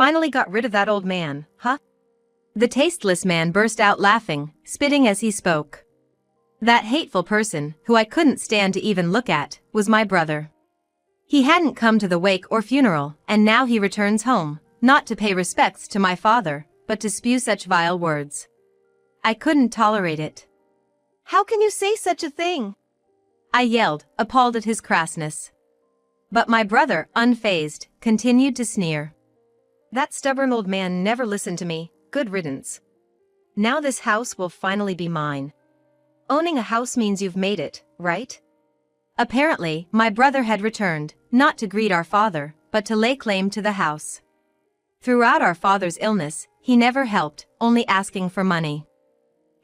finally got rid of that old man, huh? The tasteless man burst out laughing, spitting as he spoke. That hateful person, who I couldn't stand to even look at, was my brother. He hadn't come to the wake or funeral, and now he returns home, not to pay respects to my father, but to spew such vile words. I couldn't tolerate it. "How can you say such a thing?" I yelled, appalled at his crassness. But my brother, unfazed, continued to sneer. "That stubborn old man never listened to me, good riddance. Now this house will finally be mine. Owning a house means you've made it, right?" Apparently, my brother had returned, not to greet our father, but to lay claim to the house. Throughout our father's illness, he never helped, only asking for money.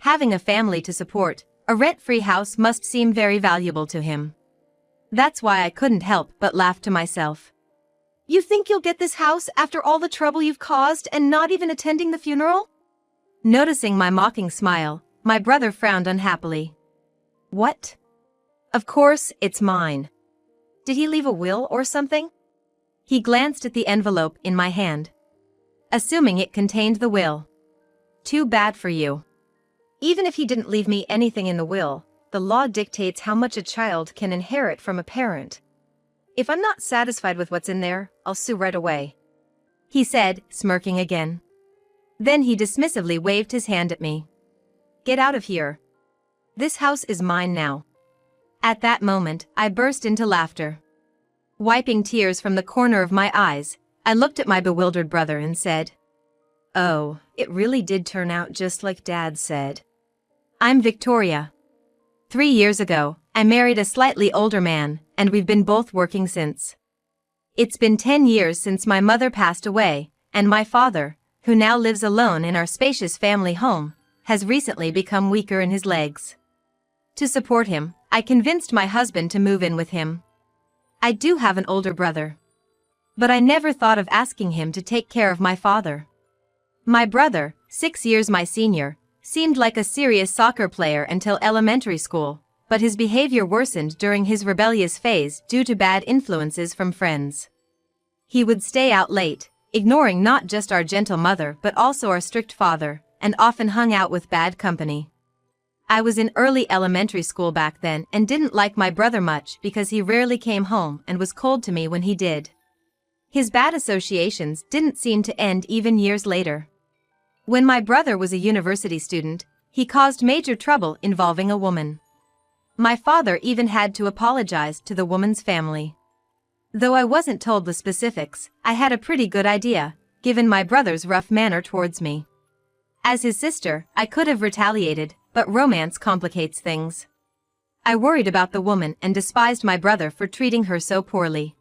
Having a family to support, a rent-free house must seem very valuable to him. That's why I couldn't help but laugh to myself. "You think you'll get this house after all the trouble you've caused and not even attending the funeral?" Noticing my mocking smile, my brother frowned unhappily. "What? Of course, it's mine. Did he leave a will or something?" He glanced at the envelope in my hand. Assuming it contained the will. "Too bad for you. Even if he didn't leave me anything in the will, the law dictates how much a child can inherit from a parent. If I'm not satisfied with what's in there, I'll sue right away," he said, smirking again. Then he dismissively waved his hand at me. "Get out of here. This house is mine now." At that moment, I burst into laughter. Wiping tears from the corner of my eyes, I looked at my bewildered brother and said, "Oh, it really did turn out just like Dad said. I'm Victoria. 3 years ago, I married a slightly older man, and we've been both working since. It's been 10 years since my mother passed away, and my father, who now lives alone in our spacious family home, has recently become weaker in his legs. To support him, I convinced my husband to move in with him. I do have an older brother. But I never thought of asking him to take care of my father. My brother, 6 years my senior, seemed like a serious soccer player until elementary school, but his behavior worsened during his rebellious phase due to bad influences from friends. He would stay out late, ignoring not just our gentle mother but also our strict father, and often hung out with bad company. I was in early elementary school back then and didn't like my brother much because he rarely came home and was cold to me when he did. His bad associations didn't seem to end even years later. When my brother was a university student, he caused major trouble involving a woman. My father even had to apologize to the woman's family. Though I wasn't told the specifics, I had a pretty good idea, given my brother's rough manner towards me. As his sister, I could have retaliated, but romance complicates things. I worried about the woman and despised my brother for treating her so poorly.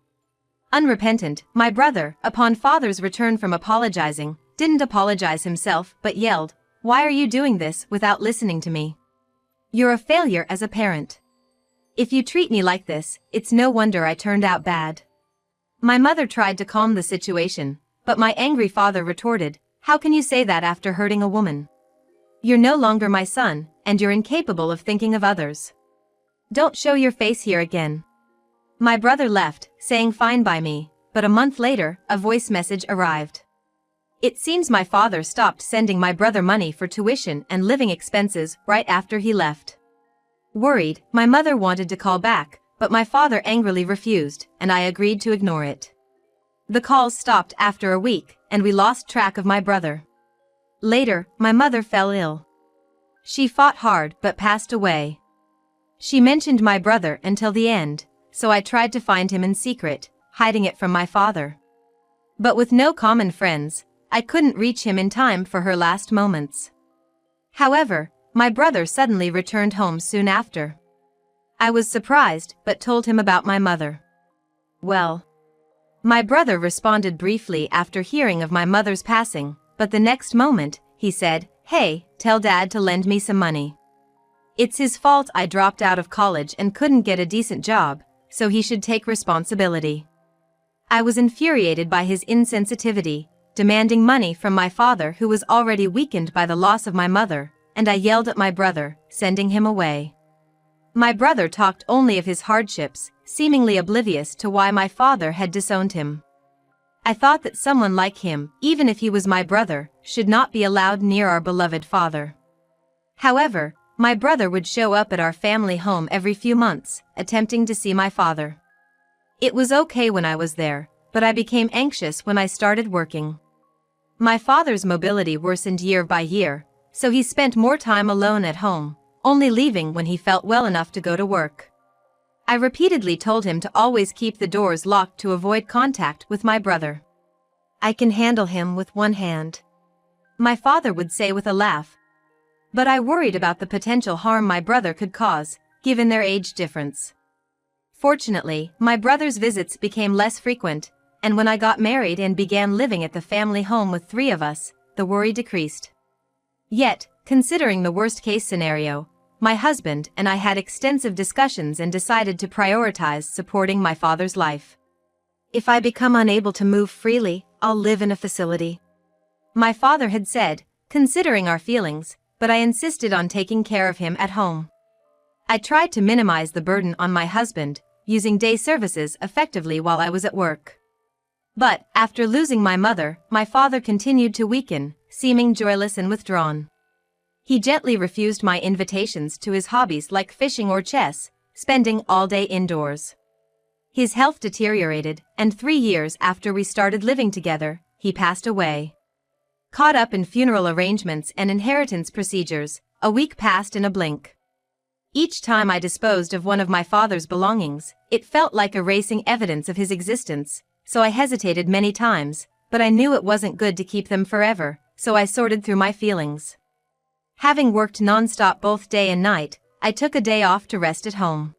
Unrepentant, my brother, upon father's return from apologizing, didn't apologize himself but yelled, "Why are you doing this without listening to me? You're a failure as a parent. If you treat me like this, it's no wonder I turned out bad." My mother tried to calm the situation, but my angry father retorted, "How can you say that after hurting a woman? You're no longer my son, and you're incapable of thinking of others. Don't show your face here again." My brother left, saying fine by me, but a month later, a voice message arrived. It seems my father stopped sending my brother money for tuition and living expenses right after he left. Worried, my mother wanted to call back, but my father angrily refused, and I agreed to ignore it. The calls stopped after a week, and we lost track of my brother. Later, my mother fell ill. She fought hard but passed away. She mentioned my brother until the end, so I tried to find him in secret, hiding it from my father. But with no common friends, I couldn't reach him in time for her last moments. However, my brother suddenly returned home soon after. I was surprised but told him about my mother. "Well." My brother responded briefly after hearing of my mother's passing, but the next moment, he said, "Hey, tell Dad to lend me some money. It's his fault I dropped out of college and couldn't get a decent job, so he should take responsibility." I was infuriated by his insensitivity, demanding money from my father who was already weakened by the loss of my mother, and I yelled at my brother, sending him away. My brother talked only of his hardships, seemingly oblivious to why my father had disowned him. I thought that someone like him, even if he was my brother, should not be allowed near our beloved father. However, my brother would show up at our family home every few months, attempting to see my father. It was okay when I was there, but I became anxious when I started working. My father's mobility worsened year by year, so he spent more time alone at home, only leaving when he felt well enough to go to work. I repeatedly told him to always keep the doors locked to avoid contact with my brother. "I can handle him with one hand," my father would say with a laugh. But I worried about the potential harm my brother could cause, given their age difference. Fortunately, my brother's visits became less frequent, and when I got married and began living at the family home with 3 of us, the worry decreased. Yet, considering the worst-case scenario, my husband and I had extensive discussions and decided to prioritize supporting my father's life. "If I become unable to move freely, I'll live in a facility," my father had said, considering our feelings, but I insisted on taking care of him at home. I tried to minimize the burden on my husband, using day services effectively while I was at work. But, after losing my mother, my father continued to weaken, seeming joyless and withdrawn. He gently refused my invitations to his hobbies like fishing or chess, spending all day indoors. His health deteriorated, and 3 years after we started living together, he passed away. Caught up in funeral arrangements and inheritance procedures, a week passed in a blink. Each time I disposed of one of my father's belongings, it felt like erasing evidence of his existence, so I hesitated many times, but I knew it wasn't good to keep them forever, so I sorted through my feelings. Having worked non-stop both day and night, I took a day off to rest at home.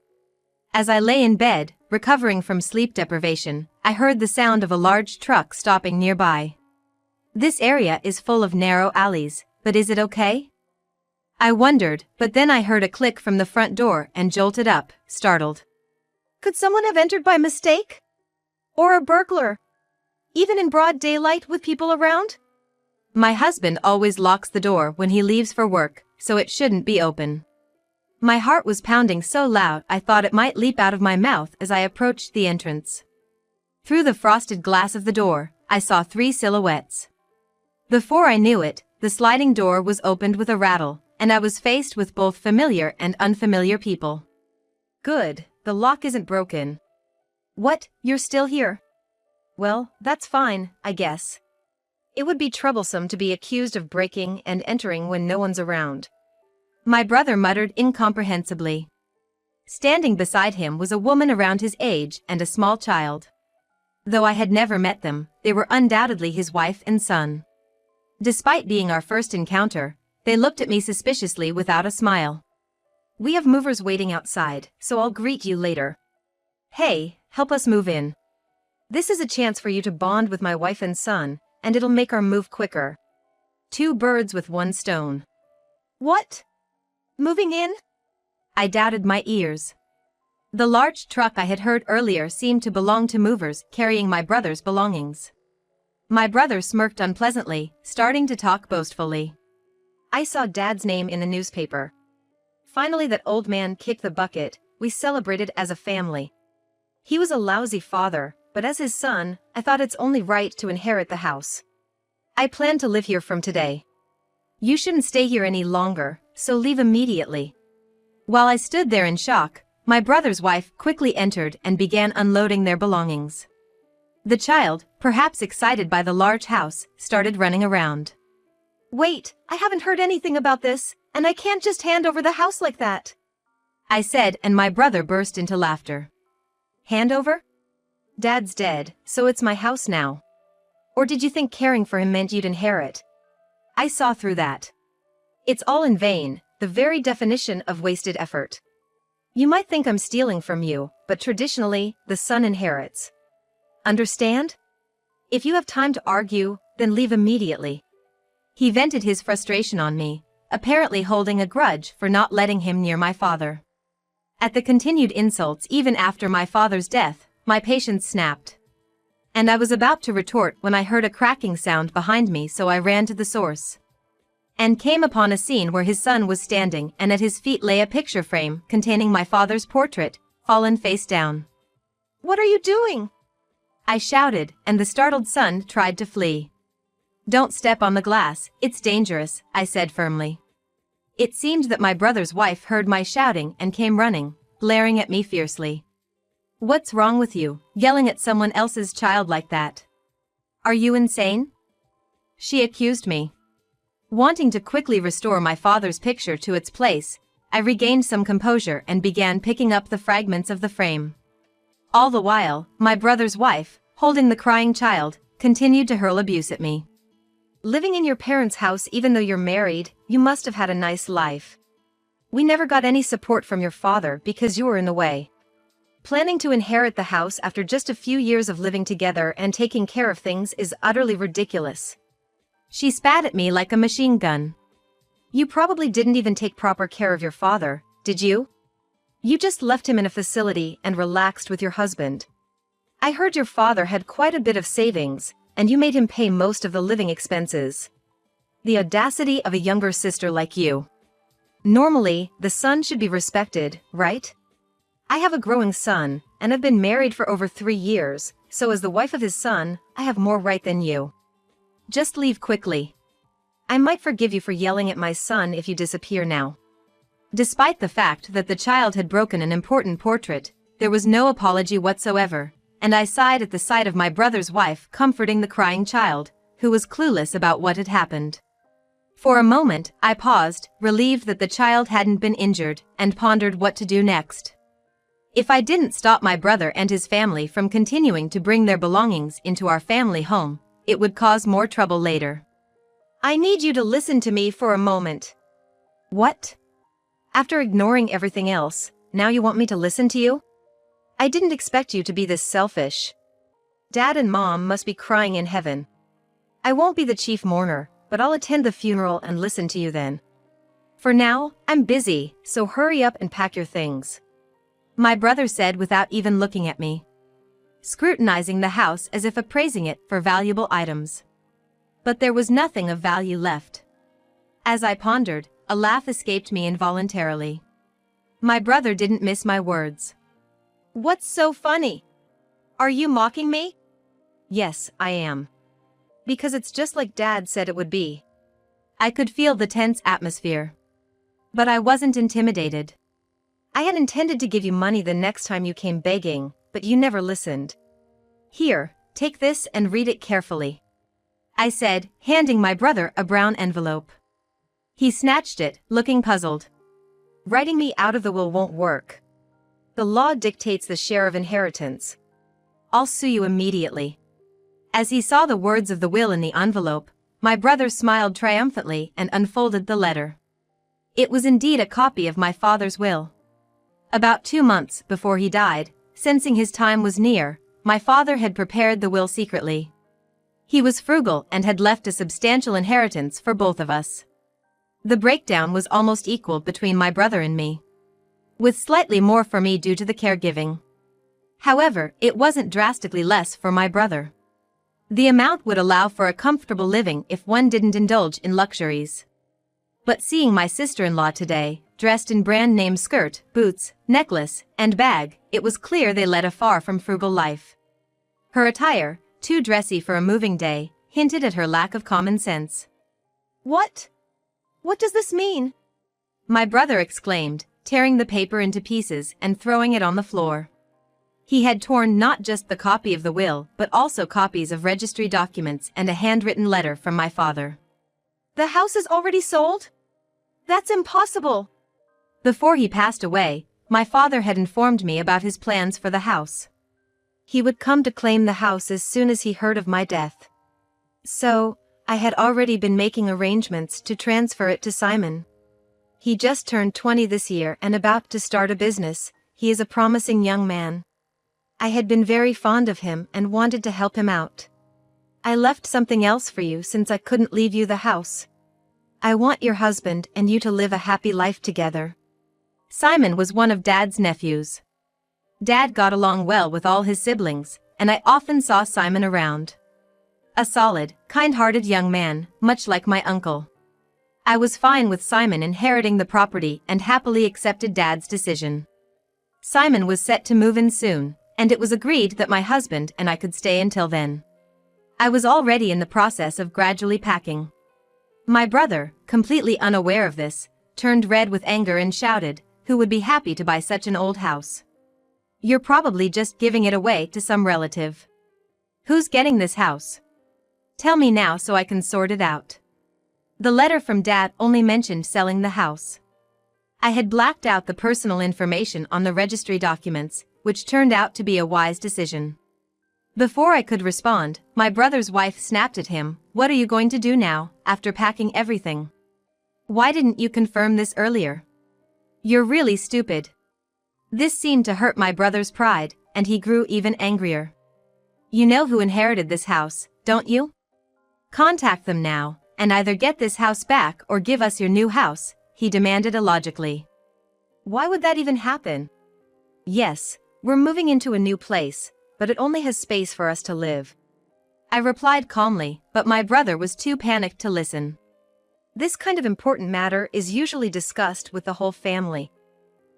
As I lay in bed, recovering from sleep deprivation, I heard the sound of a large truck stopping nearby. This area is full of narrow alleys, but is it okay? I wondered, but then I heard a click from the front door and jolted up, startled. Could someone have entered by mistake? Or a burglar? Even in broad daylight with people around? My husband always locks the door when he leaves for work, so it shouldn't be open. My heart was pounding so loud I thought it might leap out of my mouth as I approached the entrance. Through the frosted glass of the door, I saw 3 silhouettes. Before I knew it, the sliding door was opened with a rattle, and I was faced with both familiar and unfamiliar people. "Good, the lock isn't broken." "What, you're still here?" "Well, that's fine, I guess. It would be troublesome to be accused of breaking and entering when no one's around," my brother muttered incomprehensibly. Standing beside him was a woman around his age and a small child. Though I had never met them, they were undoubtedly his wife and son. Despite being our first encounter, they looked at me suspiciously without a smile. "We have movers waiting outside, so I'll greet you later." "Hey, help us move in. This is a chance for you to bond with my wife and son, and it'll make our move quicker." 2 birds with 1 stone. What? Moving in? I doubted my ears. The large truck I had heard earlier seemed to belong to movers carrying my brother's belongings. My brother smirked unpleasantly, starting to talk boastfully. "I saw Dad's name in the newspaper. Finally that old man kicked the bucket. We celebrated as a family. He was a lousy father, but as his son, I thought it's only right to inherit the house. I plan to live here from today. You shouldn't stay here any longer, so leave immediately." While I stood there in shock, my brother's wife quickly entered and began unloading their belongings. The child, perhaps excited by the large house, started running around. "Wait, I haven't heard anything about this, and I can't just hand over the house like that," I said, and my brother burst into laughter. "Hand over? Dad's dead, so it's my house now. Or did you think caring for him meant you'd inherit?" I saw through that. It's all in vain, the very definition of wasted effort. You might think I'm stealing from you, but traditionally, the son inherits. Understand? If you have time to argue, then leave immediately. He vented his frustration on me, apparently holding a grudge for not letting him near my father. At the continued insults even after my father's death, my patience snapped. And I was about to retort when I heard a cracking sound behind me, so I ran to the source. And came upon a scene where his son was standing and at his feet lay a picture frame containing my father's portrait, fallen face down. "What are you doing?" I shouted, and the startled son tried to flee. "Don't step on the glass, it's dangerous," I said firmly. It seemed that my brother's wife heard my shouting and came running, glaring at me fiercely. "What's wrong with you, yelling at someone else's child like that? Are you insane?" she accused me. Wanting to quickly restore my father's picture to its place, I regained some composure and began picking up the fragments of the frame. All the while, my brother's wife, holding the crying child, continued to hurl abuse at me. "Living in your parents' house even though you're married, you must have had a nice life. We never got any support from your father because you were in the way. Planning to inherit the house after just a few years of living together and taking care of things is utterly ridiculous." She spat at me like a machine gun. "You probably didn't even take proper care of your father, did you? You just left him in a facility and relaxed with your husband. I heard your father had quite a bit of savings, and you made him pay most of the living expenses. The audacity of a younger sister like you. Normally, the son should be respected, right? I have a growing son, and have been married for over 3 years, so as the wife of his son, I have more right than you. Just leave quickly. I might forgive you for yelling at my son if you disappear now." Despite the fact that the child had broken an important portrait, there was no apology whatsoever, and I sighed at the sight of my brother's wife comforting the crying child, who was clueless about what had happened. For a moment, I paused, relieved that the child hadn't been injured, and pondered what to do next. If I didn't stop my brother and his family from continuing to bring their belongings into our family home, it would cause more trouble later. "I need you to listen to me for a moment." "What? After ignoring everything else, now you want me to listen to you? I didn't expect you to be this selfish. Dad and Mom must be crying in heaven. I won't be the chief mourner, but I'll attend the funeral and listen to you then. For now, I'm busy, so hurry up and pack your things," my brother said without even looking at me, scrutinizing the house as if appraising it for valuable items. But there was nothing of value left. As I pondered, a laugh escaped me involuntarily. My brother didn't miss my words. "What's so funny? Are you mocking me?" "Yes, I am. Because it's just like Dad said it would be." I could feel the tense atmosphere. But I wasn't intimidated. "I had intended to give you money the next time you came begging, but you never listened. Here, take this and read it carefully," I said, handing my brother a brown envelope. He snatched it, looking puzzled. "Writing me out of the will won't work. The law dictates the share of inheritance. I'll sue you immediately." As he saw the words of the will in the envelope, my brother smiled triumphantly and unfolded the letter. It was indeed a copy of my father's will. About 2 months before he died, sensing his time was near, my father had prepared the will secretly. He was frugal and had left a substantial inheritance for both of us. The breakdown was almost equal between my brother and me, with slightly more for me due to the caregiving. However, it wasn't drastically less for my brother. The amount would allow for a comfortable living if one didn't indulge in luxuries. But seeing my sister-in-law today, dressed in brand-name skirt, boots, necklace, and bag, it was clear they led a far from frugal life. Her attire, too dressy for a moving day, hinted at her lack of common sense. "What? What does this mean?" my brother exclaimed, tearing the paper into pieces and throwing it on the floor. He had torn not just the copy of the will, but also copies of registry documents and a handwritten letter from my father. "The house is already sold? That's impossible." Before he passed away, my father had informed me about his plans for the house. He would come to claim the house as soon as he heard of my death. So, I had already been making arrangements to transfer it to Simon. He just turned 20 this year and about to start a business. He is a promising young man. I had been very fond of him and wanted to help him out. I left something else for you since I couldn't leave you the house. I want your husband and you to live a happy life together." Simon was one of Dad's nephews. Dad got along well with all his siblings, and I often saw Simon around. A solid, kind-hearted young man, much like my uncle. I was fine with Simon inheriting the property and happily accepted Dad's decision. Simon was set to move in soon, and it was agreed that my husband and I could stay until then. I was already in the process of gradually packing. My brother, completely unaware of this, turned red with anger and shouted, "Who would be happy to buy such an old house? You're probably just giving it away to some relative. Who's getting this house? Tell me now so I can sort it out." The letter from Dad only mentioned selling the house. I had blacked out the personal information on the registry documents, which turned out to be a wise decision. Before I could respond, my brother's wife snapped at him, "What are you going to do now, after packing everything? Why didn't you confirm this earlier? You're really stupid." This seemed to hurt my brother's pride, and he grew even angrier. "You know who inherited this house, don't you? Contact them now, and either get this house back or give us your new house," he demanded illogically. "Why would that even happen?" "Yes, we're moving into a new place, but it only has space for us to live," I replied calmly, but my brother was too panicked to listen. "This kind of important matter is usually discussed with the whole family.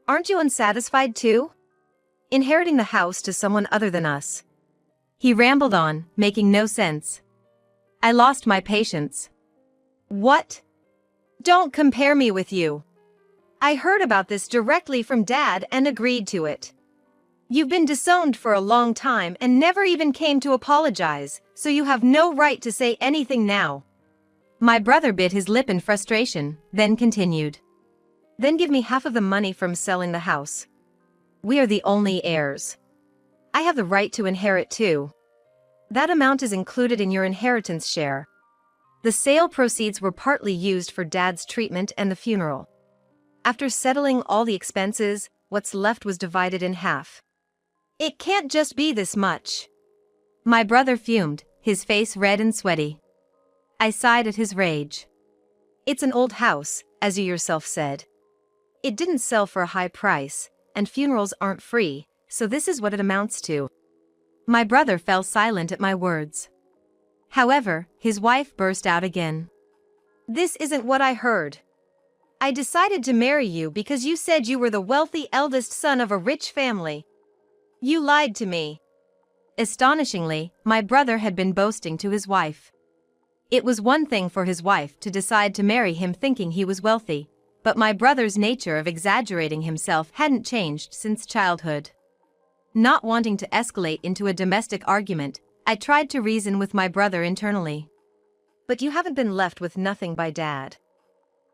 Aren't you unsatisfied too? Inheriting the house to someone other than us?" He rambled on, making no sense. I lost my patience. "What? Don't compare me with you. I heard about this directly from Dad and agreed to it. You've been disowned for a long time and never even came to apologize, so you have no right to say anything now." My brother bit his lip in frustration, then continued. "Then give me half of the money from selling the house. We are the only heirs. I have the right to inherit too. That amount is included in your inheritance share." The sale proceeds were partly used for Dad's treatment and the funeral. After settling all the expenses, what's left was divided in half. "It can't just be this much." My brother fumed, his face red and sweaty. I sighed at his rage. "It's an old house, as you yourself said. It didn't sell for a high price, and funerals aren't free, so this is what it amounts to." My brother fell silent at my words. However, his wife burst out again. "This isn't what I heard. I decided to marry you because you said you were the wealthy eldest son of a rich family. You lied to me." Astonishingly, my brother had been boasting to his wife. It was one thing for his wife to decide to marry him thinking he was wealthy, but my brother's nature of exaggerating himself hadn't changed since childhood. Not wanting to escalate into a domestic argument, I tried to reason with my brother internally. "But you haven't been left with nothing by Dad.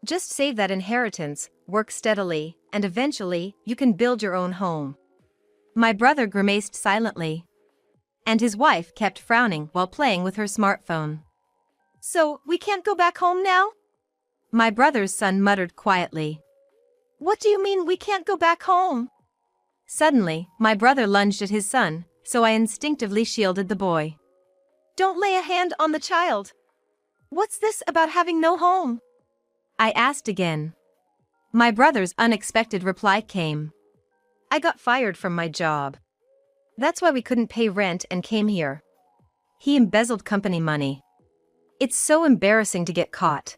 Just save that inheritance, work steadily, and eventually, you can build your own home." My brother grimaced silently, and his wife kept frowning while playing with her smartphone. "So, we can't go back home now?" My brother's son muttered quietly. "What do you mean we can't go back home?" Suddenly, my brother lunged at his son, so I instinctively shielded the boy. "Don't lay a hand on the child. What's this about having no home?" I asked again. My brother's unexpected reply came. "I got fired from my job. That's why we couldn't pay rent and came here. He embezzled company money. It's so embarrassing to get caught.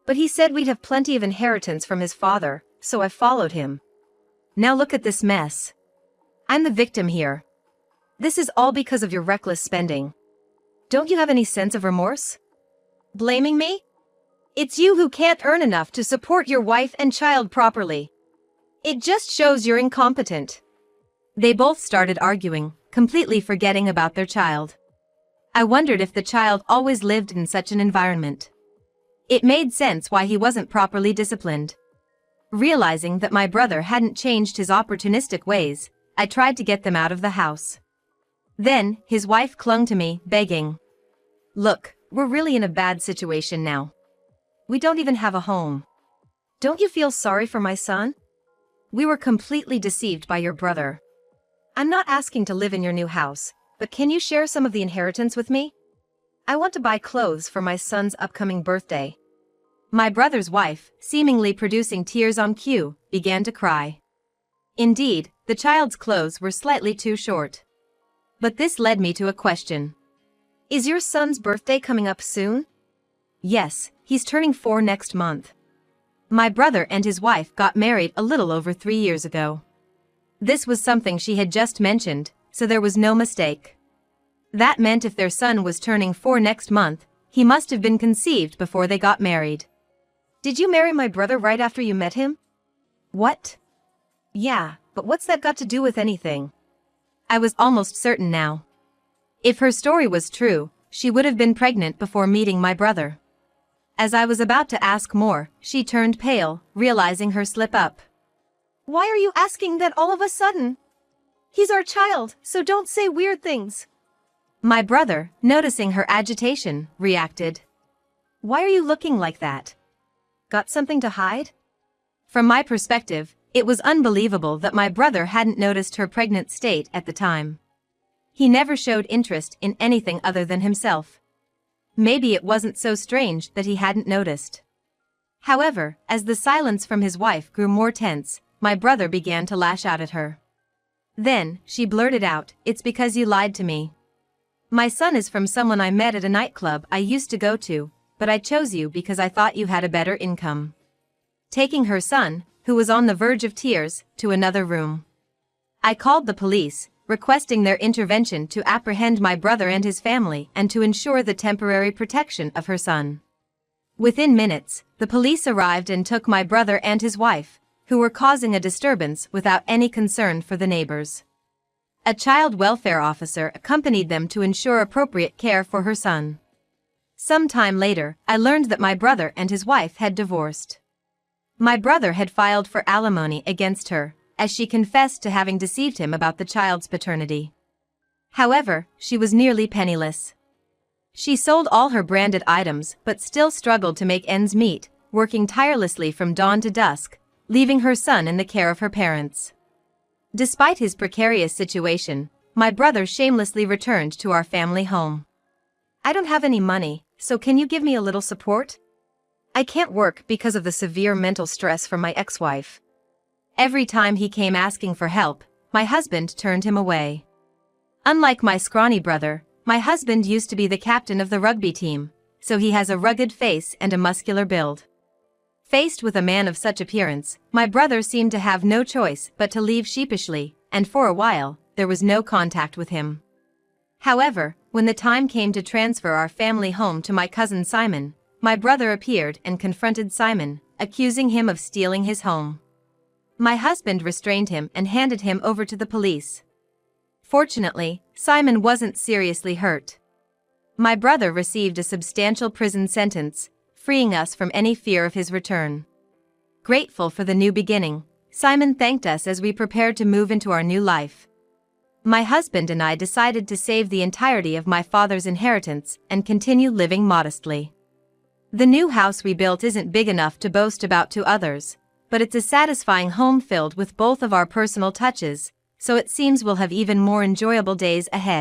But he said we'd have plenty of inheritance from his father, so I followed him. Now look at this mess. I'm the victim here. This is all because of your reckless spending. Don't you have any sense of remorse? Blaming me? It's you who can't earn enough to support your wife and child properly. It just shows you're incompetent." They both started arguing, completely forgetting about their child. I wondered if the child always lived in such an environment. It made sense why he wasn't properly disciplined. Realizing that my brother hadn't changed his opportunistic ways, I tried to get them out of the house. Then, his wife clung to me, begging. "Look, we're really in a bad situation now. We don't even have a home. Don't you feel sorry for my son? We were completely deceived by your brother. I'm not asking to live in your new house, but can you share some of the inheritance with me? I want to buy clothes for my son's upcoming birthday." My brother's wife, seemingly producing tears on cue, began to cry. Indeed, the child's clothes were slightly too short. But this led me to a question. "Is your son's birthday coming up soon?" "Yes, he's turning 4 next month. My brother and his wife got married a little over 3 years ago." This was something she had just mentioned, so there was no mistake. That meant if their son was turning 4 next month, he must have been conceived before they got married. Did you marry my brother right after you met him? What? Yeah, but what's that got to do with anything? I was almost certain now. If her story was true, she would have been pregnant before meeting my brother. As I was about to ask more, she turned pale, realizing her slip-up. Why are you asking that all of a sudden? He's our child, so don't say weird things. My brother, noticing her agitation, reacted. Why are you looking like that? Got something to hide? From my perspective, it was unbelievable that my brother hadn't noticed her pregnant state at the time. He never showed interest in anything other than himself. Maybe it wasn't so strange that he hadn't noticed. However, as the silence from his wife grew more tense, my brother began to lash out at her. Then, she blurted out, "It's because you lied to me. My son is from someone I met at a nightclub I used to go to, but I chose you because I thought you had a better income." Taking her son, who was on the verge of tears, to another room. I called the police, requesting their intervention to apprehend my brother and his family and to ensure the temporary protection of her son. Within minutes, the police arrived and took my brother and his wife, who were causing a disturbance without any concern for the neighbors. A child welfare officer accompanied them to ensure appropriate care for her son. Some time later, I learned that my brother and his wife had divorced. My brother had filed for alimony against her, as she confessed to having deceived him about the child's paternity. However, she was nearly penniless. She sold all her branded items but still struggled to make ends meet, working tirelessly from dawn to dusk, leaving her son in the care of her parents. Despite his precarious situation, my brother shamelessly returned to our family home. I don't have any money, so can you give me a little support? I can't work because of the severe mental stress from my ex-wife. Every time he came asking for help, my husband turned him away. Unlike my scrawny brother, my husband used to be the captain of the rugby team, so he has a rugged face and a muscular build. Faced with a man of such appearance, my brother seemed to have no choice but to leave sheepishly, and for a while, there was no contact with him. However, when the time came to transfer our family home to my cousin Simon, my brother appeared and confronted Simon, accusing him of stealing his home. My husband restrained him and handed him over to the police. Fortunately, Simon wasn't seriously hurt. My brother received a substantial prison sentence, freeing us from any fear of his return. Grateful for the new beginning, Simon thanked us as we prepared to move into our new life. My husband and I decided to save the entirety of my father's inheritance and continue living modestly. The new house we built isn't big enough to boast about to others, but it's a satisfying home filled with both of our personal touches, so it seems we'll have even more enjoyable days ahead.